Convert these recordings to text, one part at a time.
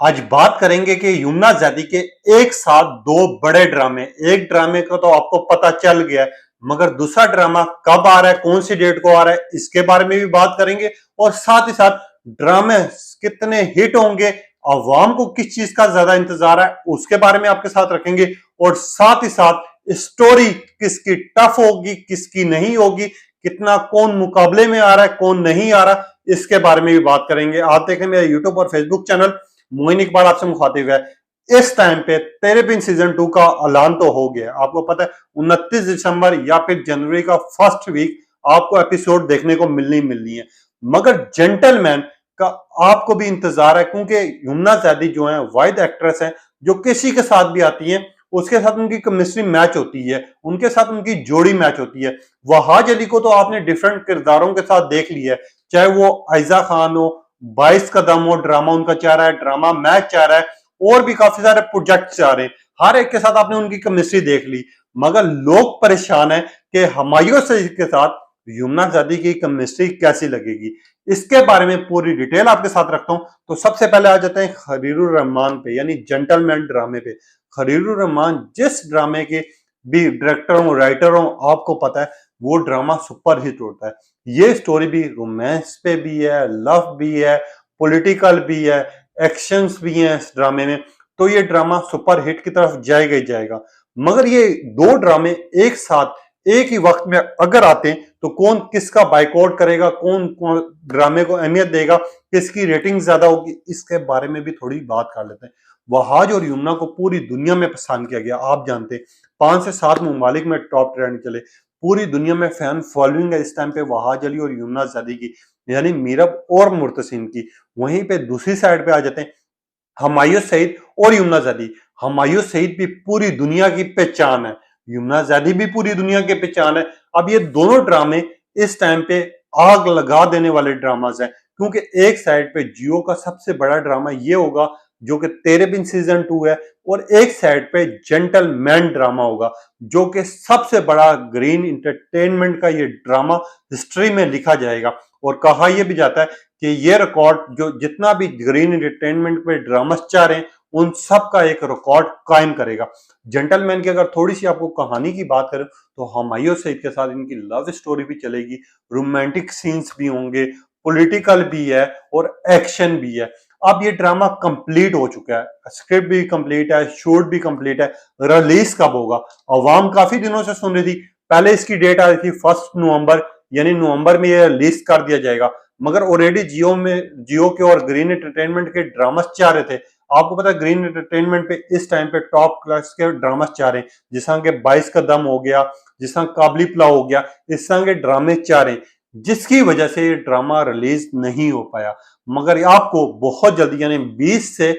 आज बात करेंगे कि यमुना जैदी के एक साथ दो बड़े ड्रामे। एक ड्रामे का तो आपको पता चल गया है, मगर दूसरा ड्रामा कब आ रहा है, कौन सी डेट को आ रहा है, इसके बारे में भी बात करेंगे। और साथ ही साथ ड्रामे कितने हिट होंगे, अवाम को किस चीज का ज्यादा इंतजार है, उसके बारे में आपके साथ रखेंगे। और साथ ही साथ स्टोरी किसकी टफ होगी, किसकी नहीं होगी, कितना कौन मुकाबले में आ रहा है, कौन नहीं आ रहा, इसके बारे में भी बात करेंगे। आप देखें मेरे यूट्यूब और फेसबुक चैनल मोइन इकबाल आपसे मुखातिब है। इस टाइम पे तेरे बिन सीजन 2 का ऐलान तो हो गया, आपको पता है 29 दिसंबर या फिर जनवरी का फर्स्ट वीक आपको एपिसोड देखने को मिलनी है। मगर जेंटलमैन का आपको भी इंतजार है, क्योंकि यमुना जैदी जो है वाइड एक्ट्रेस है, जो किसी के साथ भी आती है उसके साथ उनकी केमिस्ट्री मैच होती है, उनके साथ उनकी जोड़ी मैच होती है। वहाज अली को तो आपने डिफरेंट किरदारों के साथ देख लिया है, चाहे वो आयजा खान हो, 22 कदम हो, ड्रामा उनका चाह रहा है, ड्रामा मैच चाह रहा है, और भी काफी सारे प्रोजेक्ट चाह रहे हैं। हर एक के साथ आपने उनकी केमिस्ट्री देख ली, मगर लोग परेशान है कि हुमायूं सईद के साथ यमुना जैदी की केमिस्ट्री कैसी लगेगी। इसके बारे में पूरी डिटेल आपके साथ रखता हूं। तो सबसे पहले आ जाते हैं खलीलुर रहमान पे, यानी जेंटलमैन ड्रामे पे। खलीलुर रहमान जिस ड्रामे के भी डायरेक्टर हो, राइटर हो, आपको पता है वो ड्रामा सुपर हिट होता है। ये स्टोरी भी रोमांस पे भी है, लव भी है, पॉलिटिकल भी है, एक्शंस भी हैं इस ड्रामे में। तो ये ड्रामा सुपर हिट की तरफ जाएगा ही जाएगा। मगर ये दो ड्रामे एक साथ एक ही वक्त में अगर आते हैं तो कौन किसका बाइकआउट करेगा, कौन कौन ड्रामे को अहमियत देगा, किसकी रेटिंग ज्यादा होगी, इसके बारे में भी थोड़ी बात कर लेते हैं। वहाज और यमुना को पूरी दुनिया में पसंद किया गया। आप जानते हैं 5 से 7 ममालिक में टॉप ट्रेंड चले, पूरी दुनिया में फैन फॉलोइंग है इस टाइम पे वहाज अली और यमुना जैदी की, यानी मीरब और मुर्तसिम की। वहीं पे दूसरी साइड पे आ जाते हैं हुमायूं सईद और यमुना जैदी। हुमायूं सईद भी पूरी दुनिया की पहचान है, यमुना जैदी भी पूरी दुनिया की पहचान है। अब ये दोनों ड्रामे इस टाइम पे आग लगा देने वाले ड्रामाज हैं, क्योंकि एक साइड पे जियो का सबसे बड़ा ड्रामा ये होगा जो कि तेरे बिन सीजन 2 है, और एक साइड पे जेंटलमैन ड्रामा होगा जो कि सबसे बड़ा ग्रीन इंटरटेनमेंट का ये ड्रामा हिस्ट्री में लिखा जाएगा। और कहा यह भी जाता है कि ये रिकॉर्ड जो जितना भी ग्रीन एंटरटेनमेंट पे ड्रामा चाह रहे हैं उन सब का एक रिकॉर्ड कायम करेगा। जेंटलमैन की अगर थोड़ी सी आपको कहानी की बात करें तो हुमायूं सईद के साथ इनकी लव स्टोरी भी चलेगी, रोमांटिक सीन्स भी होंगे, पॉलिटिकल भी है और एक्शन भी है। अब ये ड्रामा कंप्लीट हो चुका है, स्क्रिप्ट भी कंप्लीट है, शूट भी कंप्लीट है। रिलीज कब होगा, अवाम काफी दिनों से सुन रही थी। पहले इसकी डेट आ रही थी 1 नवंबर, यानी नवंबर में ये रिलीज कर दिया जाएगा। मगर ऑलरेडी जियो के और ग्रीन एंटरटेनमेंट के ड्रामास चाह रहे थे। आपको पता है ग्रीन एंटरटेनमेंट पे इस टाइम पे टॉप क्लास के ड्रामास चाह रहे हैं, जिस तरह के 22 का दम हो गया, जिस तरह काबली पुलाव हो गया, इस तरह के ड्रामे चाह रहे हैं, जिसकी वजह से ये ड्रामा रिलीज नहीं हो पाया। मगर आपको बहुत जल्दी यानी 20 से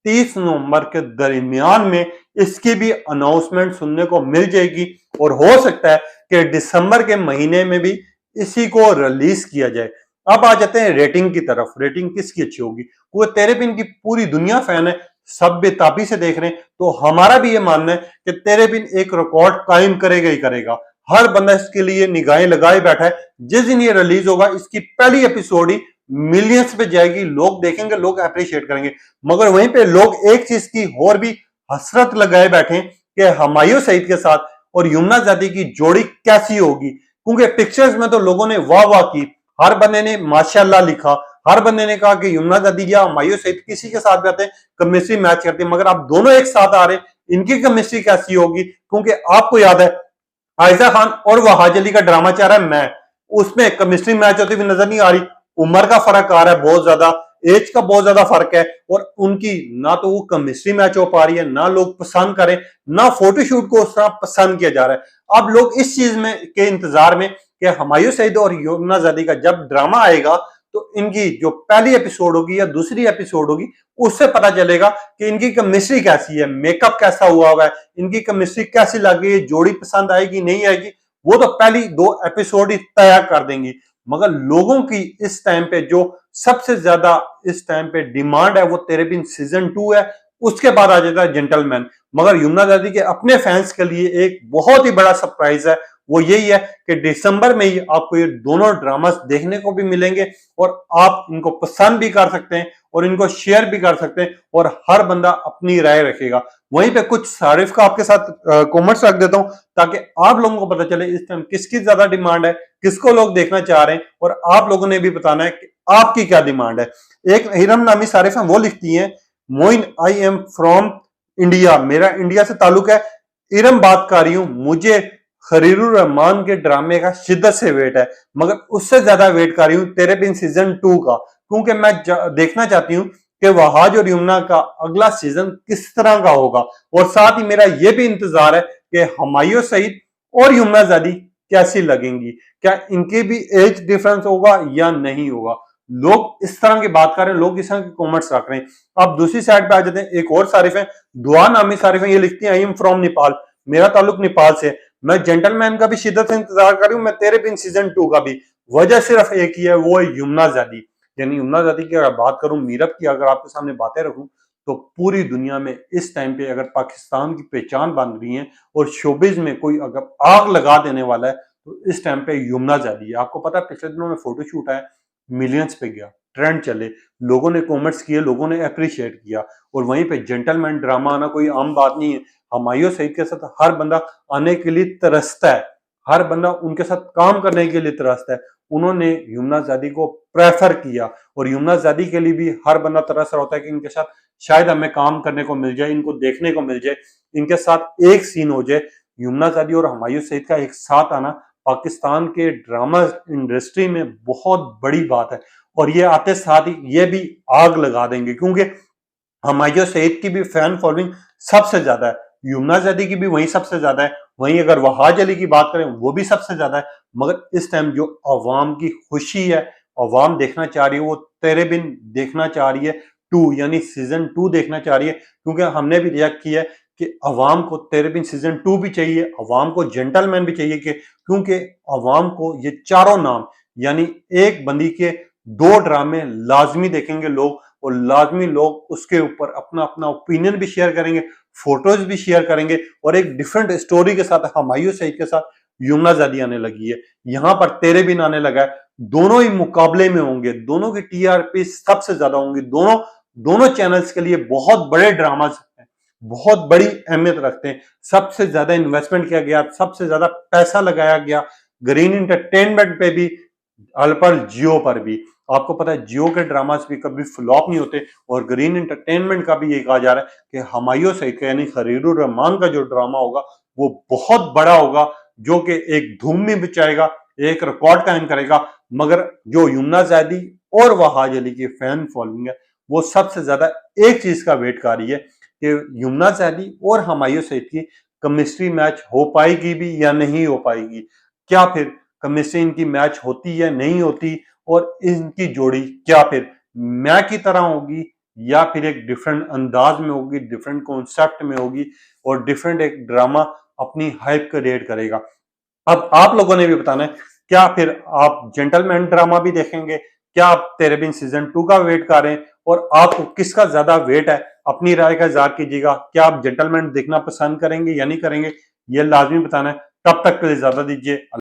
30 नवंबर के दरमियान में इसकी भी अनाउंसमेंट सुनने को मिल जाएगी, और हो सकता है कि दिसंबर के महीने में भी इसी को रिलीज किया जाए। अब आ जाते हैं रेटिंग की तरफ। रेटिंग किसकी अच्छी होगी, वो तेरे बिन की पूरी दुनिया फैन है, सब बेताबी से देख रहे हैं, तो हमारा भी ये मानना है कि तेरे बिन एक रिकॉर्ड कायम करेगा ही करेगा। हर बंदा इसके लिए निगाहें लगाए बैठा है। जिस दिन ये रिलीज होगा इसकी पहली एपिसोड ही मिलियंस पे जाएगी, लोग देखेंगे, लोग अप्रिशिएट करेंगे। मगर वहीं पे लोग एक चीज की और भी हसरत लगाए बैठे हैं कि हुमायूं सईद के साथ और यमुना जैदी की जोड़ी कैसी होगी, क्योंकि पिक्चर्स में तो लोगों ने वाह वाह की, हर बंदे ने माशाल्लाह लिखा, हर बंदे ने कहा कि यमुना जैदी या हुमायूं सईद किसी के साथ भी आते हैं केमिस्ट्री मैच करती है। मगर अब दोनों एक साथ आ रहे हैं, इनकी केमिस्ट्री कैसी होगी, क्योंकि आपको याद है आयजा खान और वहाज अली का ड्रामा चाह रहा है मैं, उसमें केमिस्ट्री मैच होती हुई नजर नहीं आ रही। उम्र का फर्क आ रहा है बहुत ज्यादा, एज का बहुत ज्यादा फर्क है, और उनकी ना तो वो केमिस्ट्री मैच हो पा रही है, ना लोग पसंद करें, ना फोटोशूट को उस तरह पसंद किया जा रहा है। अब लोग इस चीज में के इंतजार में कि हुमायूं सईद और यमुना जैदी का जब ड्रामा आएगा तो इनकी जो पहली एपिसोड होगी या दूसरी एपिसोड होगी उससे पता चलेगा कि इनकी केमिस्ट्री कैसी है, मेकअप कैसा हुआ है, इनकी केमिस्ट्री कैसी लगी, जोड़ी पसंद आएगी नहीं आएगी, वो तो पहली 2 एपिसोड ही तय कर देंगी। मगर लोगों की इस टाइम पे जो सबसे ज्यादा इस टाइम पे डिमांड है वो तेरे बिन सीजन 2 है, उसके बाद आ जाता है जेंटलमैन। मगर यमुना जैदी के अपने फैंस के लिए एक बहुत ही बड़ा सरप्राइज है, वो यही है कि दिसंबर में ही आपको ये दोनों ड्रामास देखने को भी मिलेंगे और आप इनको पसंद भी कर सकते हैं और इनको शेयर भी कर सकते हैं और हर बंदा अपनी राय रखेगा। वहीं पे कुछ सारिफ का आपके साथ कॉमेंट्स रख देता हूं ताकि आप लोगों को पता चले इस टाइम किसकी ज्यादा डिमांड है, किसको लोग देखना चाह रहे हैं और आप लोगों ने भी बताना है कि आपकी क्या डिमांड है। एक हिरम नामी सारिफ है, वो लिखती है, Moin I am from India, मेरा इंडिया से ताल्लुक है, इरम बात कर रही हूं, मुझे खरीरुर रहमान के ड्रामे का शिद्दत से वेट है, मगर उससे ज्यादा वेट कर रही हूं तेरे बिन सीजन 2 का, क्योंकि मैं देखना चाहती हूं कि वहाज और यमुना का अगला सीजन किस तरह का होगा। और साथ ही मेरा यह भी इंतजार है कि हुमायूं सईद और यमुना जादी कैसी लगेंगी, क्या इनके भी एज डिफरेंस होगा या नहीं होगा। लोग इस तरह की बात कर रहे हैं, लोग इस तरह के कॉमेंट्स रख रहे हैं। अब दूसरी साइड पे आ जाते हैं, एक और सारिफ है, दुआ नामी सारिफ है, ये लिखती है, आई एम फ्रॉम नेपाल, मेरा ताल्लुक नेपाल से, मैं जेंटलमैन का भी शिद्दत से इंतजार कर रही हूँ, मैं तेरे बिन सीजन 2 का भी। वजह सिर्फ एक ही है, वो है यमुना जादी। यानी यमुना जादी की अगर बात करूं, मीरब की अगर आपके सामने बातें रखूं, तो पूरी दुनिया में इस टाइम पे अगर पाकिस्तान की पहचान बन रही है और शोबिज में कोई अगर आग लगा देने वाला है तो इस टाइम पे यमुना जादी है। आपको पता है पिछले दिनों में फोटोशूट है, मिलियंस पे गया, ट्रेंड चले, लोगों ने कॉमेंट्स किए, लोगों ने अप्रिशिएट किया। और वहीं पे जेंटलमैन ड्रामा आना कोई आम बात नहीं है। हुमायूं सईद के साथ हर बंदा आने के लिए तरसता है, हर बंदा उनके साथ काम करने के लिए तरसता है। उन्होंने यमुना जादी को प्रेफर किया और यमुना जादी के लिए भी हर बंदा तरस रहा होता है कि इनके साथ शायद हमें काम करने को मिल जाए, इनको देखने को मिल जाए, इनके साथ एक सीन हो जाए। यमुना जादी और हुमायूं सईद का एक साथ आना पाकिस्तान के ड्रामा इंडस्ट्री में बहुत बड़ी बात है और ये आते साथ ही ये भी आग लगा देंगे, क्योंकि हुमायूं सईद की भी फैन फॉलोइंग सबसे ज्यादा है, यमुना जादी की भी वही सबसे ज्यादा है, वहीं अगर वहाज अली की बात करें वो भी सबसे ज्यादा है। मगर इस टाइम जो अवाम की खुशी है, अवाम देखना चाह रही है, वो तेरे बिन देखना चाह रही है 2, यानी सीजन 2 देखना चाह रही है, क्योंकि हमने भी रिएक्ट किया है कि अवाम को तेरे बिन सीजन 2 भी चाहिए, अवाम को जेंटलमैन भी चाहिए, कि क्योंकि अवाम को ये चारों नाम यानी एक बंदी के 2 ड्रामे लाजमी देखेंगे लोग और लाजमी लोग उसके ऊपर अपना अपना ओपिनियन भी शेयर करेंगे, फोटोज भी शेयर करेंगे और एक डिफरेंट स्टोरी के साथ हुमायूं सईद के साथ यमुना जादी आने लगी है, यहां पर तेरे बिन आने लगा है। दोनों ही मुकाबले में होंगे, दोनों की टीआरपी सबसे ज्यादा होंगी, दोनों दोनों चैनल्स के लिए बहुत बड़े ड्रामाज हैं, बहुत बड़ी अहमियत रखते हैं। सबसे ज्यादा इन्वेस्टमेंट किया गया, सबसे ज्यादा पैसा लगाया गया ग्रीन एंटरटेनमेंट पे भी, पर जियो पर भी। आपको पता है जियो के ड्रामास भी कभी फ्लॉप नहीं होते और ग्रीन एंटरटेनमेंट का भी ये कहा जा रहा है कि हुमायूं सईद का यानी खरीरुर रहमान का जो ड्रामा होगा वो बहुत बड़ा होगा, जो कि एक धूम भी मचाएगा, एक रिकॉर्ड कायम करेगा। मगर जो यमुना जादी और वहाज अली की फैन फॉलोइंग है वो सबसे ज्यादा एक चीज का वेट कर रही है कि यमुना जादी और हुमायूं सईद की केमिस्ट्री मैच हो पाएगी भी या नहीं हो पाएगी, क्या फिर केमिस्ट्री इनकी मैच होती या नहीं होती और इनकी जोड़ी क्या फिर मैं की तरह होगी या फिर एक डिफरेंट अंदाज में होगी, डिफरेंट कॉन्सेप्ट में होगी और डिफरेंट एक ड्रामा अपनी हाइप क्रिएट करेगा। अब आप लोगों ने भी बताना है, क्या फिर आप जेंटलमैन ड्रामा भी देखेंगे, क्या आप तेरे बिन सीजन 2 का वेट कर रहे हैं और आपको किसका ज्यादा वेट है, अपनी राय का इज़हार कीजिएगा। क्या आप जेंटलमैन देखना पसंद करेंगे या नहीं करेंगे, ये लाजमी बताना है। तब तक के लिए इजाजत दीजिए।